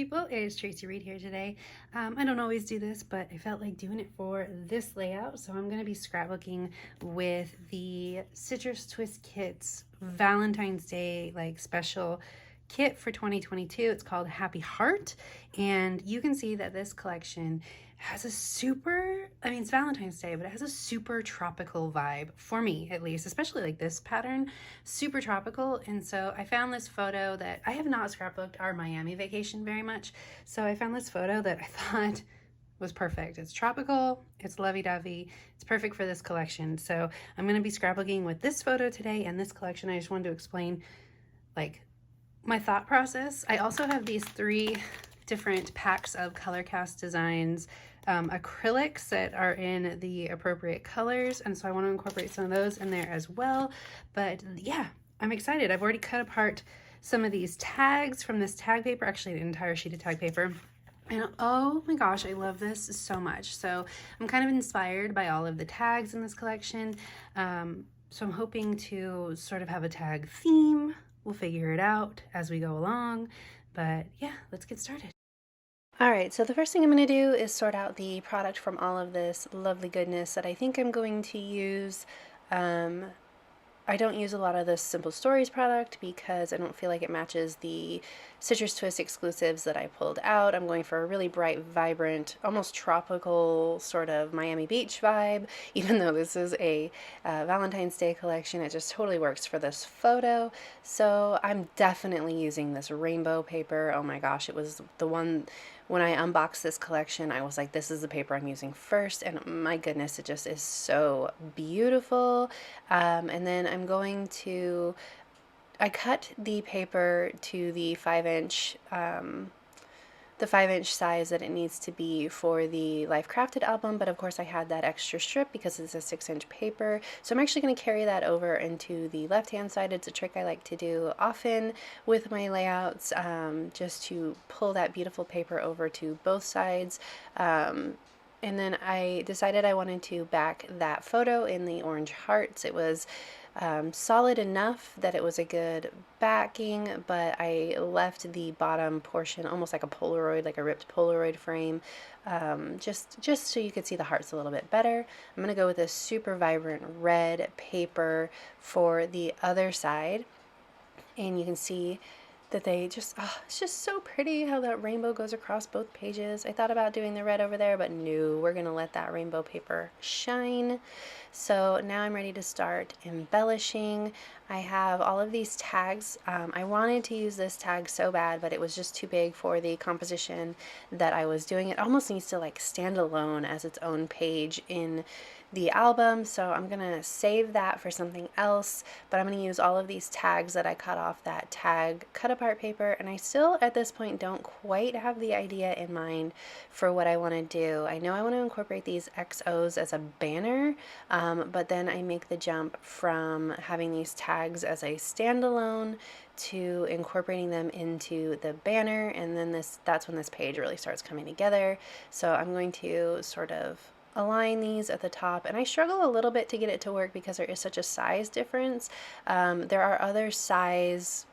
people, it's Tracy Reed here today. I don't always do this, but I felt like doing it for this layout, so I'm going to be scrapbooking with the Citrus Twist Kits Valentine's Day special kit for 2022. It's called Happy Heart, and you can see that this collection has a super, it's Valentine's Day, but it has a super tropical vibe for me, at least, especially like this pattern, super tropical. And so I found this photo that I have not scrapbooked our Miami vacation very much. So I found this photo that I thought was perfect. It's tropical, it's lovey-dovey, it's perfect for this collection. So I'm going to be scrapbooking with this photo today and this collection. I just wanted to explain my thought process. I also have these 3 different packs of color cast designs, acrylics that are in the appropriate colors, and so I want to incorporate some of those in there as well. But yeah, I'm excited. I've already cut apart some of these tags from this tag paper, actually an entire sheet of tag paper. And oh my gosh, I love this so much. So I'm kind of inspired by all of the tags in this collection. So I'm hoping to sort of have a tag theme. We'll figure it out as we go along, but yeah, let's get started. All right, so the first thing I'm going to do is sort out the product from all of this lovely goodness that I think I'm going to use. I don't use a lot of this Simple Stories product because I don't feel like it matches the Citrus Twist exclusives that I pulled out. I'm going for a really bright, vibrant, almost tropical sort of Miami Beach vibe. Even though this is a Valentine's Day collection, it just totally works for this photo. So I'm definitely using this rainbow paper. Oh my gosh, it was the one when I unboxed this collection, I was like, this is the paper I'm using first, and my goodness, it just is so beautiful. And then I'm going to, I cut the paper to the 5-inch, the 5-inch size that it needs to be for the Life Crafted album, but of course I had that extra strip because it's a 6-inch paper. So I'm actually going to carry that over into the left-hand side. It's a trick I like to do often with my layouts, just to pull that beautiful paper over to both sides. And then I decided I wanted to back that photo in the orange hearts. It was solid enough that it was a good backing, but I left the bottom portion almost like a Polaroid, like a ripped Polaroid frame, just so you could see the hearts a little bit better. I'm going to go with this super vibrant red paper for the other side, and you can see that they just, it's just so pretty how that rainbow goes across both pages. I thought about doing the red over there, but no, we're gonna let that rainbow paper shine. So now I'm ready to start embellishing. I have all of these tags. I wanted to use this tag so bad, but it was just too big for the composition that I was doing. It almost needs to stand alone as its own page in the album, so I'm gonna save that for something else, but I'm gonna use all of these tags that I cut off that tag cut apart paper, and I still at this point don't quite have the idea in mind for what I want to do. I know I want to incorporate these XOs as a banner, but then I make the jump from having these tags as a standalone to incorporating them into the banner, and then that's when this page really starts coming together. So I'm going to sort of align these at the top, and I struggle a little bit to get it to work because there is such a size difference. There are other size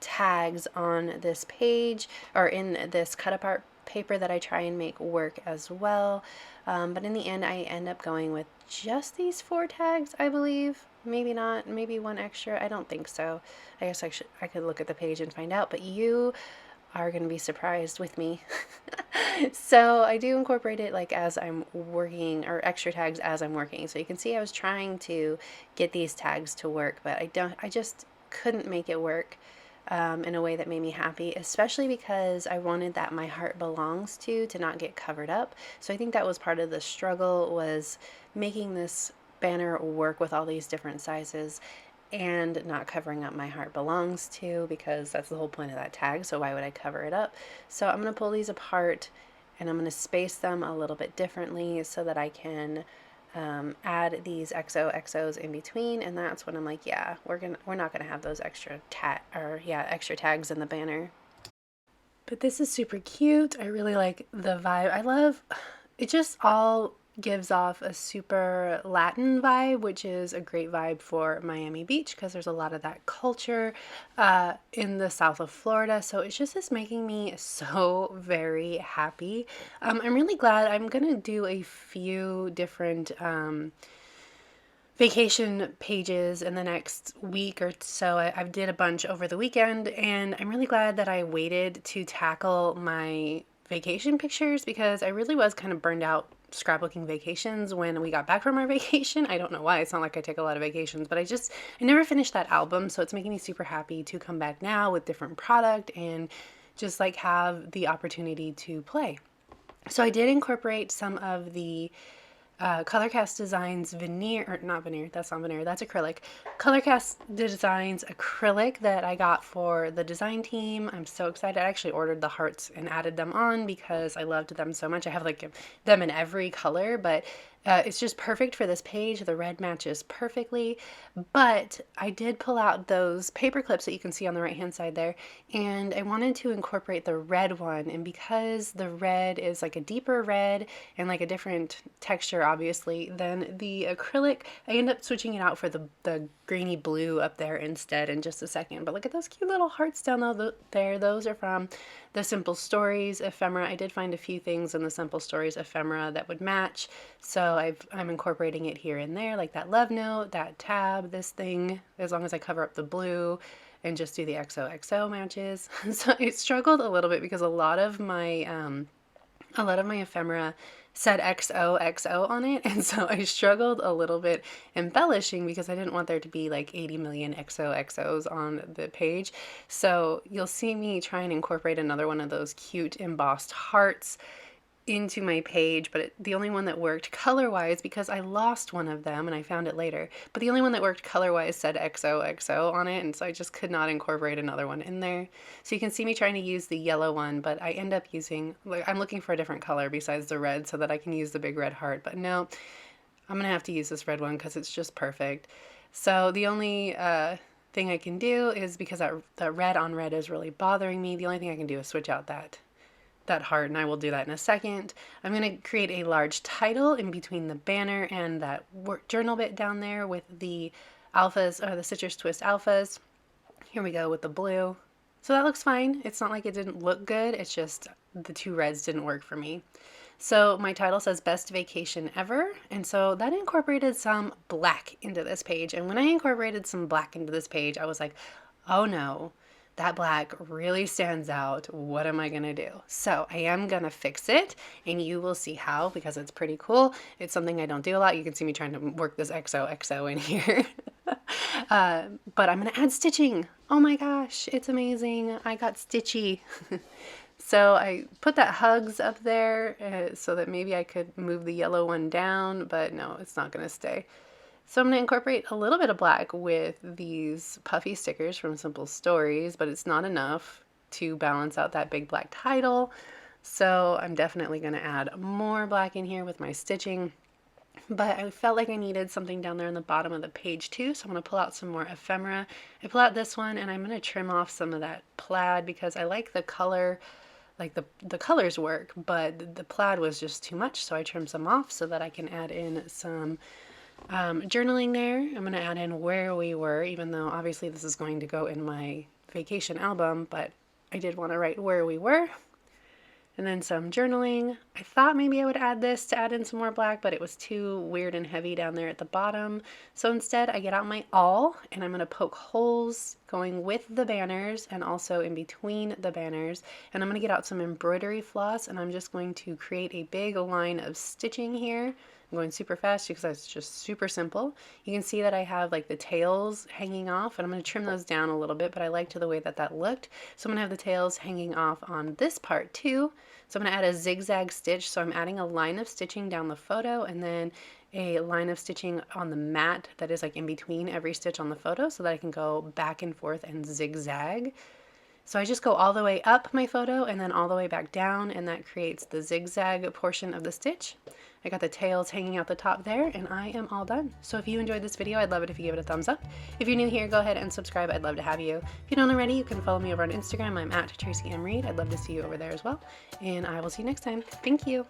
tags on this page or in this cut apart paper that I try and make work as well, but in the end I end up going with just these 4 tags, I believe. Maybe not, maybe one extra, I don't think so. I guess I could look at the page and find out, but you are going to be surprised with me. So I do incorporate it as I'm working, or extra tags as I'm working. So you can see I was trying to get these tags to work, but I just couldn't make it work in a way that made me happy, especially because I wanted that My Heart Belongs to not get covered up. So I think that was part of the struggle, was making this banner work with all these different sizes and not covering up My Heart Belongs to, because that's the whole point of that tag, so why would I cover it up? So I'm going to pull these apart and I'm going to space them a little bit differently so that I can add these XOs in between, and that's when I'm like, yeah, we're not gonna have those extra tags in the banner. But this is super cute. I really like the vibe. I love it, just all gives off a super Latin vibe, which is a great vibe for Miami Beach because there's a lot of that culture in the south of Florida. So it just is making me so very happy. I'm really glad. I'm gonna do a few different vacation pages in the next week or so. I did a bunch over the weekend, and I'm really glad that I waited to tackle my vacation pictures because I really was kind of burned out scrapbooking vacations when we got back from our vacation. I don't know why. It's not like I take a lot of vacations, but I never finished that album, so it's making me super happy to come back now with different product and just like have the opportunity to play. So I did incorporate some of the Colorcast Designs veneer, or not veneer, that's not veneer, that's acrylic. Colorcast Designs acrylic that I got for the design team. I'm so excited. I actually ordered the hearts and added them on because I loved them so much. I have like them in every color, but it's just perfect for this page. The red matches perfectly, but I did pull out those paper clips that you can see on the right hand side there, and I wanted to incorporate the red one, and because the red is like a deeper red and like a different texture obviously than the acrylic, I end up switching it out for the greeny blue up there instead in just a second. But look at those cute little hearts down there. Those are from the Simple Stories ephemera. I did find a few things in the Simple Stories ephemera that would match, so I'm incorporating it here and there, like that love note, that tab, this thing, as long as I cover up the blue and just do the XOXO matches. So it struggled a little bit because a lot of my ephemera said XOXO on it, and so I struggled a little bit embellishing because I didn't want there to be like 80 million XOXOs on the page. So you'll see me try and incorporate another one of those cute embossed hearts into my page, but the only one that worked color-wise, because I lost one of them and I found it later, but the only one that worked color-wise said XOXO on it, and so I just could not incorporate another one in there. So you can see me trying to use the yellow one, but I end up using, like, I'm looking for a different color besides the red so that I can use the big red heart, but no, I'm gonna have to use this red one because it's just perfect. So the only thing I can do is, because that red on red is really bothering me, the only thing I can do is switch out that heart, and I will do that in a second. I'm going to create a large title in between the banner and that journal bit down there with the alphas, or the Citrus Twist alphas. Here we go with the blue. So that looks fine. It's not like it didn't look good, it's just the two reds didn't work for me. So my title says Best Vacation Ever, and so that incorporated some black into this page. And when I incorporated some black into this page, I was like, oh no, that black really stands out. What am I gonna do? So I am gonna fix it, and you will see how, because it's pretty cool. It's something I don't do a lot. You can see me trying to work this XOXO in here. But I'm gonna add stitching. Oh my gosh, it's amazing. I got stitchy. So I put that hugs up there so that maybe I could move the yellow one down, but no, it's not gonna stay. So I'm going to incorporate a little bit of black with these puffy stickers from Simple Stories, but it's not enough to balance out that big black title. So I'm definitely going to add more black in here with my stitching. But I felt like I needed something down there on the bottom of the page too, so I'm going to pull out some more ephemera. I pull out this one, and I'm going to trim off some of that plaid because I like the color. Like the colors work, but the plaid was just too much, so I trimmed some off so that I can add in some journaling there. I'm going to add in where we were, even though obviously this is going to go in my vacation album, but I did want to write where we were. And then some journaling. I thought maybe I would add this to add in some more black, but it was too weird and heavy down there at the bottom. So instead I get out my awl, and I'm going to poke holes going with the banners and also in between the banners. And I'm going to get out some embroidery floss, and I'm just going to create a big line of stitching here. I'm going super fast because it's just super simple. You can see that I have like the tails hanging off, and I'm going to trim those down a little bit, but I liked the way that that looked. So I'm going to have the tails hanging off on this part too. So I'm going to add a zigzag stitch. So I'm adding a line of stitching down the photo, and then a line of stitching on the mat that is like in between every stitch on the photo, so that I can go back and forth and zigzag. So I just go all the way up my photo and then all the way back down, and that creates the zigzag portion of the stitch. I got the tails hanging out the top there, and I am all done. So if you enjoyed this video, I'd love it if you give it a thumbs up. If you're new here, go ahead and subscribe. I'd love to have you. If you don't already, you can follow me over on Instagram. I'm at Tracy M. Reed. I'd love to see you over there as well. And I will see you next time. Thank you.